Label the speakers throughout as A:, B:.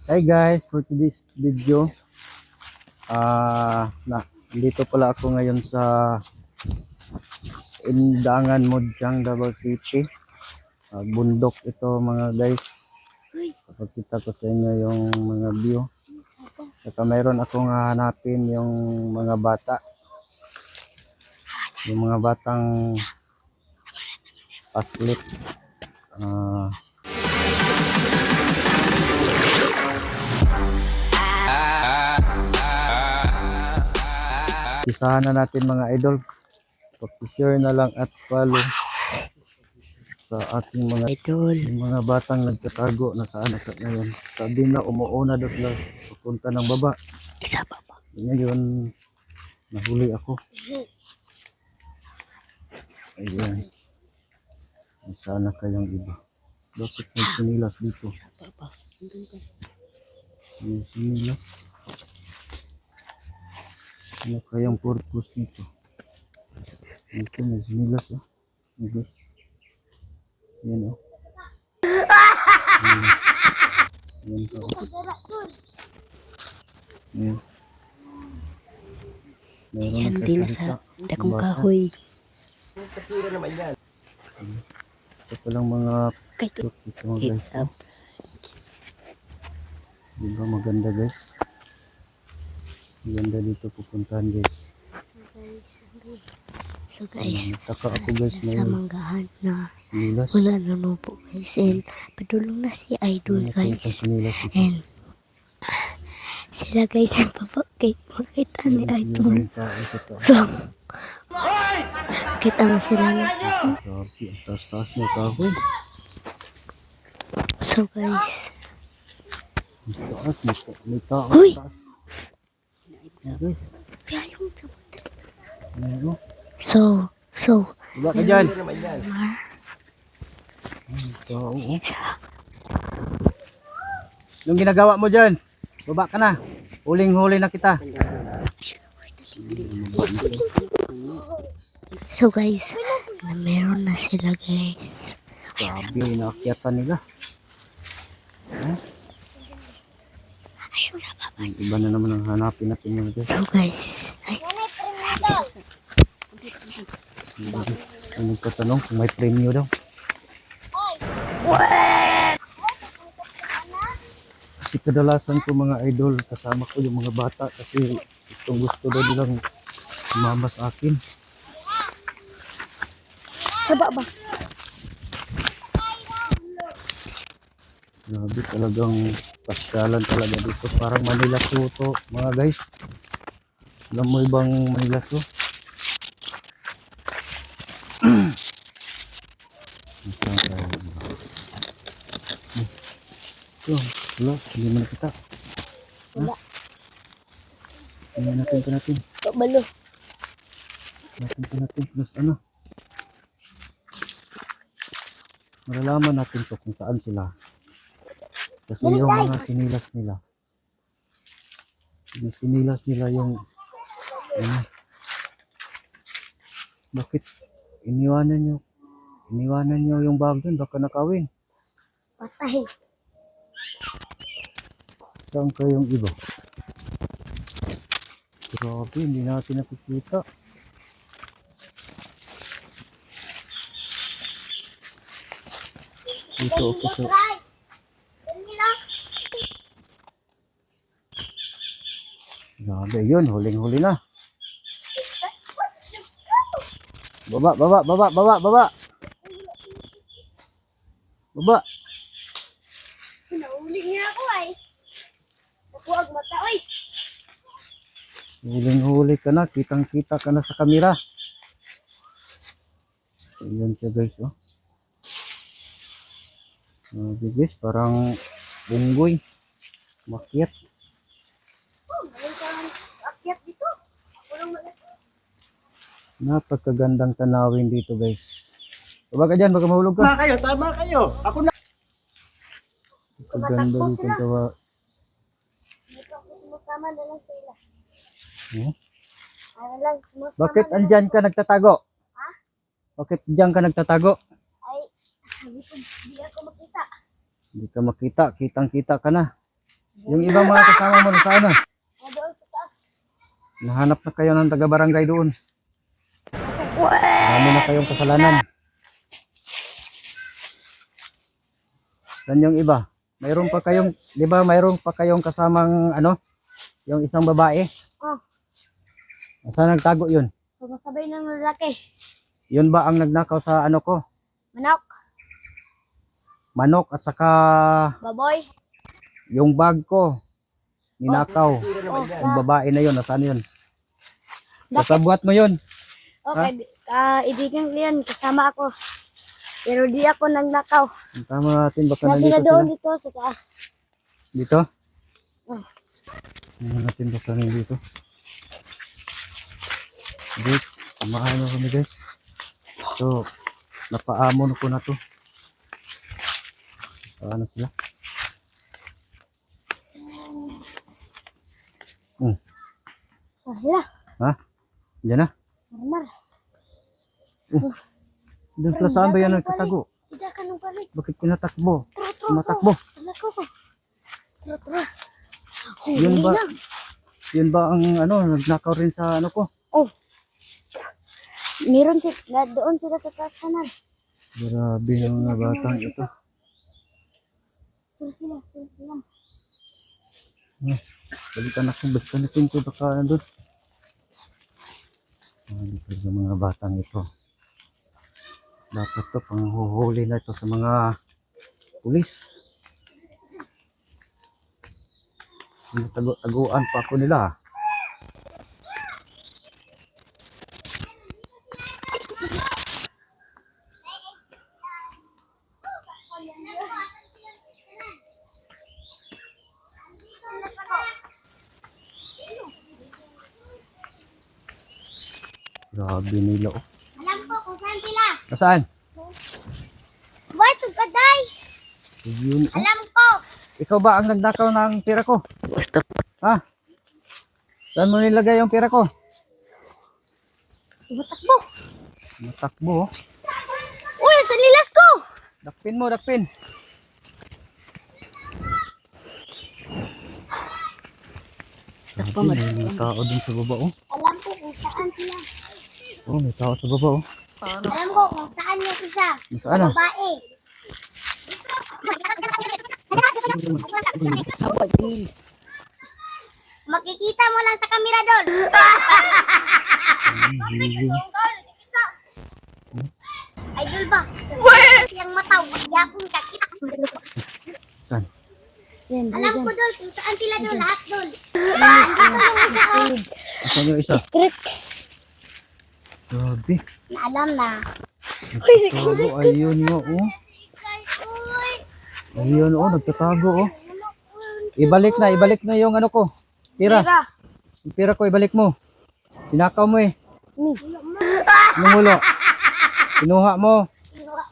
A: Hi guys, for today's video, dito pala ako ngayon sa Indangan Mudyang, Davao City. Bundok ito mga guys. Papakita ko sa inyo yung mga view. Saka mayroon akong hanapin yung mga bata. Yung mga batang athlete. Isahan na natin mga idol. Pag-share na lang at follow sa ating mga idol. Yung mga batang nagtatago na saan at ngayon. Sabi na umuuna doon lang papunta ng baba.
B: Isa pa pa.
A: Ngayon nahuli ako. Ayan. Sana kayong iba. Bakit may sinilas dito?
B: Isa pa pa.
A: May sinilas. Ano kayang purpose nito? Ito may sinilas oh. Okay. Yan oh. Yan pa oh. Yan. Meron
B: Yan din sa dakong kahoy.
C: Katira naman yan.
A: Ito palang mga
B: Kaya
A: ito mga guys. Diba maganda guys? Maganda dito pupuntahan guys.
B: So guys,
A: Nataka ako guys
B: sa
A: na
B: manggahan na
A: sinilas.
B: wala na no po guys. And padulong na si Idol guys.
A: Sinilas ito.
B: And sila guys makita ni Idol. So kita mo sila na.
A: Grabe, ang taas-taas na kahoy.
B: So guys,
A: Ang taas, may taas.
B: Uy!
A: Ayan, guys.
B: kaya yung sabot.
A: Ayan, oh.
B: So
A: Wala ka dyan.
C: Naman yan.
A: Tao, oh. Yung ginagawa mo dyan, baba ka na. Huling-huli na kita.
B: So guys, meron na sila guys.
A: Grabe, inaakyatan nila.
B: Ayun na ba?
A: Ang iba na naman ang hanapin natin yung guys.
B: So guys,
A: Ang nagtatanong kung may premyo daw. Kasi kadalasan ko mga idol, kasama ko yung mga bata kasi itong gusto daw nilang sumama sa akin.
B: baba ba?
A: Grabe talagang pasyalan talaga dito. Parang Manila Zoo to mga guys. Alam mo ibang Manila Zoo? Ito, wala, hindi mo nakita.
B: Wala.
A: Tingnan natin.
B: Kabalo.
A: Natin. Plus ano? Malalaman natin to kung saan sila. Kasi yung mga sinilas nila. Yung sinilas nila yung bakit iniwanan nyo yung bag dun, baka nakawin.
B: Patay.
A: Saan kayong iba? Grabe, hindi natin nakikita. Dito ako sa grabe yun, huling-huli na. Baba.
B: Nauli niya ako ay. Nakuwag mata oy.
A: Huling-huli ka na, kitang-kita ka na sa kamera. Ayan siya guys, oh. Guys, parang unggoy. Makyat.
B: Akyat dito.
A: Napagkagandang tanawin dito guys. Baba ka dyan, baka mahulog ka.
C: Tama kayo. Ako na.
A: Paganda dito tawa.
B: Sumasama na lang sila.
A: Hmm?
B: Ano lang, sumasama
A: Bakit
B: na lang.
A: andyan ka nagtatago?
B: Ha?
A: Bakit dyan ka nagtatago?
B: Ay, sabi ko, hindi ako makita.
A: Hindi ka makita, kitang-kita ka na. Yung ibang mga kasama mo nasaan na?
B: Doon sa taas.
A: Nahanap na kayo ng taga-barangay doon. Marami na kayong kasalanan. Saan yung iba? Mayroon pa kayong, di ba mayroon pa kayong kasamang ano? Yung isang babae?
B: Oh,
A: Saan nagtago yun?
B: sumasabay ng lalaki.
A: Yun ba ang nagnakaw sa ano ko?
B: Manok,
A: Manok at saka
B: baboy.
A: yung bag ko. Ninakaw.
C: Tira naman yan.
A: Yung babae na yun, nasaan yun?
B: Bakit?
A: Kasabuat mo yun.
B: Okay, kaibigan ko yan, kasama ako. Pero di ako nagnakaw.
A: Tama natin, baka
B: Lagi
A: nandito
B: na doon
A: sila.
B: dito sa taas.
A: Dito?
B: Oh.
A: Tingnan natin baka nandito. Guys, samahan mo kami guys. So, napaamon ko na to. Ano sila?
B: Ah, sila.
A: Ha? Diyan na?
B: Marmar.
A: Doon pala saan ba yan nagtatago?
B: Tidak ka nung balik.
A: Bakit tinatakbo?
B: Tro.
A: Tumatakbo?
B: Anak ko. Tro.
A: Yun ba? Yun ba ang ano, nagnakaw rin sa ano ko?
B: Oh. Meron sila, doon sila sa taas kanan.
A: Grabe yung mga batang ito.
B: Sila.
A: Balikan natin ito baka nandun. Dito sa mga batang ito. Dapat to panghuhuli na ito sa mga pulis. Taguan pa ako nila. Grabe nila oh.
B: Alam ko kung saan sila.
A: Nasaan?
B: Boy, tugkaday.
A: Yun oh.
B: Alam ko.
A: Ikaw ba ang nagnakaw ng pera ko? Basta. Ha? Saan mo nilagay yung pera ko?
B: Matakbo.
A: Natakbo oh.
B: Uy, sa lilas ko.
A: Dakpin mo, dakpin. Grabe, may mga tao dun sa baba oh.
B: Alam ko kung saan sila.
A: Oh, may tao sa baba oh.
B: Alam ko kung saan yung isa.
A: Nasaan ah?
B: Babae. Makikita mo lang sa kamera doon. Idol ba? Siyang mataw. Magyapon ka.
A: Saan?
B: Alam ko doon kung saan sila doon. Lahat doon.
A: Saan yung isa?
B: Script.
A: Grabe.
B: Naalam na.
A: Nagtatago, ayun nga oh. Ayun oh, nagtatago oh. Ibalik na yung ano ko. Pira. Yung pira ko, ibalik mo. Sinakaw mo eh. Nungulo. Kinuha mo.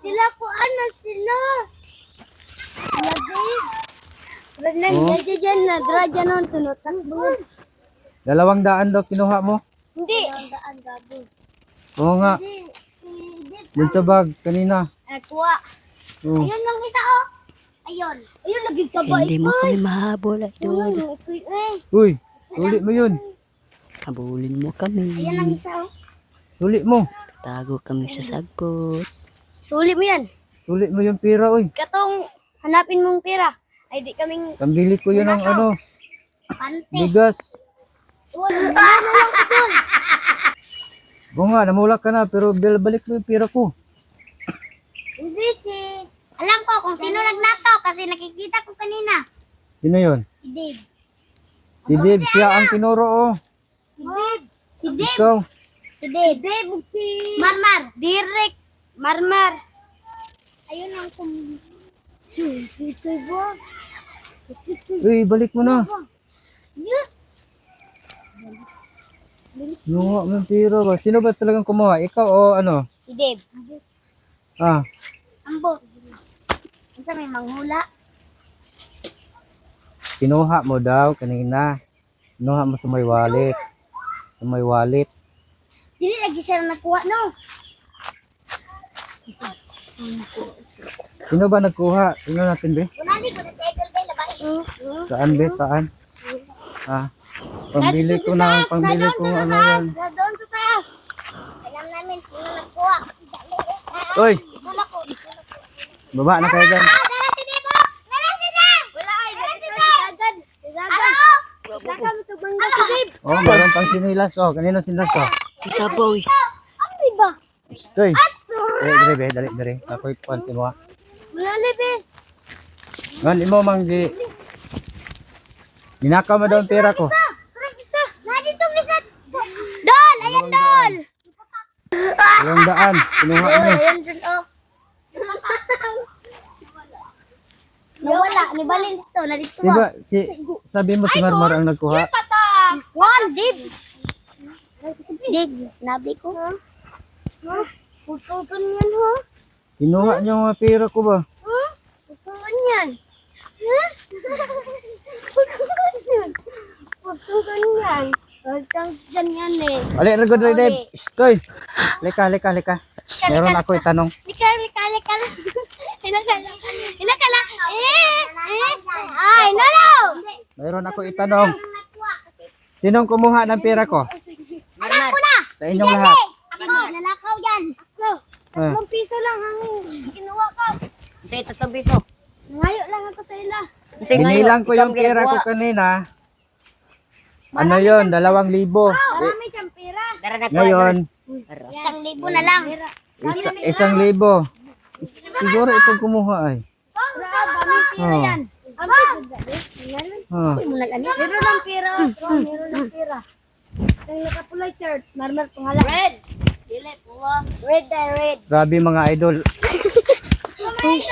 B: Sila ko ano sila. Lagi.
A: Oh.
B: Dyan na. Dradya nun. Tunutan mo.
A: 200 daw kinuha mo.
B: Hindi.
A: Oo nga. Dun sa bag kanina.
B: Kuha.
A: Oh.
B: Ayun yung isa oh. Ayun. Ayun naging sabay.
D: Hindi mo kami mahabol, idol.
A: Uy, sulit mo yun.
D: Habulin mo kami.
B: Ayun ang isa oh.
A: Sulit mo.
D: Tago kami sa sagbot.
B: Sulit mo yan.
A: Sulit mo yung pira uy.
B: Katong hanapin mong pera. Ay di kaming
A: Pambili ko yun ng ano,
B: pante.
A: bigas.
B: Wala na lang ko doon.
A: Oo nga, namulak ka na pero balik mo yung pira ko.
B: Hindi si... Alam ko kung sino nagnakaw kasi nakikita ko kanina.
A: Sino yun?
B: Si Dave.
A: Si Dave, siya ang tinuro oh.
B: Si Dave. Si Dave.
A: Ikaw.
B: Si Dave. Si Marmar. Direct. Marmar. Ayun ang Ito ba?
A: Uy, balik mo na. Kinuha mo yung pira ba? Sino ba talagang kumuha? Ikaw o ano?
B: Si Dave.
A: Ah,
B: Ambo. Isa may manghula.
A: kinuha mo daw kanina. Kinuha mo sa may wallet. Sa may wallet.
B: Dili lagi siya nakuha, no?
A: Sino ba nagkuha? Tingnan natin be.
B: Kunali ko na sa Eagle Bay, labahin
A: Saan be? Saan? Ha? Pambili ko na, pambili ko ano yan.
B: Doon sa taas. Alam namin sino nagkuha.
A: Uy,
B: Wala ko.
A: baba na kayo dyan.
B: Dara si Debo! Dara si Deb! Wala ay, dara si Deb! Ano? Saka mo tubang na si Deb.
A: Oh, meron pang sinilas. Oh, kanino sinilas oh?
D: Isabaw eh.
B: Ano ba?
A: Uy. Dire be, dali. Ako ipansin mo.
B: Wala libe.
A: Ngan imo mang di. Ninakaw mo daw ang pera ko.
B: Parang isa. Nandito isa. Dol! Ayan, Dol!
A: Yung daan, kinuha mo.
B: Ayan, Dol. Oh. Wala. Ni Balin dito. Nandito
A: Diba, sabi mo si Marmar ang nagkuha.
B: One, Dib. Dib, sinabi ko. Putukan yan, ha?
A: Kinuha niyo ang mga pera ko ba?
B: Putukan yan. Ha? Putukan yan. Putukan yan. Huwag ganyan eh.
A: Ali, ragod rin, Dave. Stoy. Lika. Meron ako itanong.
B: Lika. Ilang ka lang. Ay, no.
A: Meron ako itanong. Sinong kumuha ng pera ko?
B: Alam ko na.
A: Sa inyong lahat.
B: Ako, nanakaw yan. Ako,
A: Ah.
B: 3 piso lang ang kinuha ko.
D: Say, 3 piso.
B: Ngayo lang ako sa ila.
A: Binilang ko yung pera ko kanina. Ano yun? 2,000.
B: Marami siyang pera.
A: Ngayon,
B: 1,000 na lang.
A: 1,000. Siguro itong kumuha ay.
B: Marami pera
A: Oh.
B: yan.
A: Oh.
B: Meron lang pera. Meron lang pera. Ang nakapulay shirt. Marmar pangalan. Red. Dili po. Red.
A: Grabe mga idol.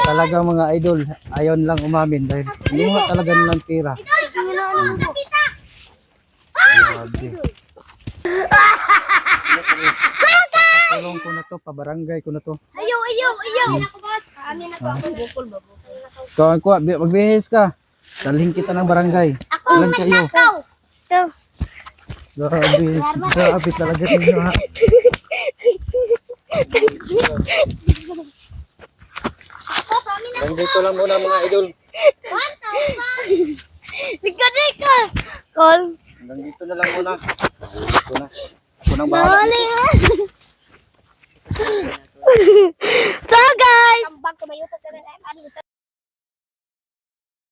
A: Talaga mga idol. Ayon lang umamin dahil kumuha talaga nilang pera. Grabe. Pakulong ko na to, pabarangay ko na to.
B: Ayaw. Ako boss. Amin ako. Bukol ba?
A: Kawan ko, magbihis ka. Dalhin kita ng barangay.
B: Ako
A: Ilan kayo?
B: nagtakaw. Ito.
A: Grabe talaga ninyo ha.
B: Ako, kami na.
A: Nandito lang muna mga idol.
B: 1,000. Lika. Call.
A: Nandito na lang muna. Ako nang bahala.
B: So guys. Tambag ko ba yung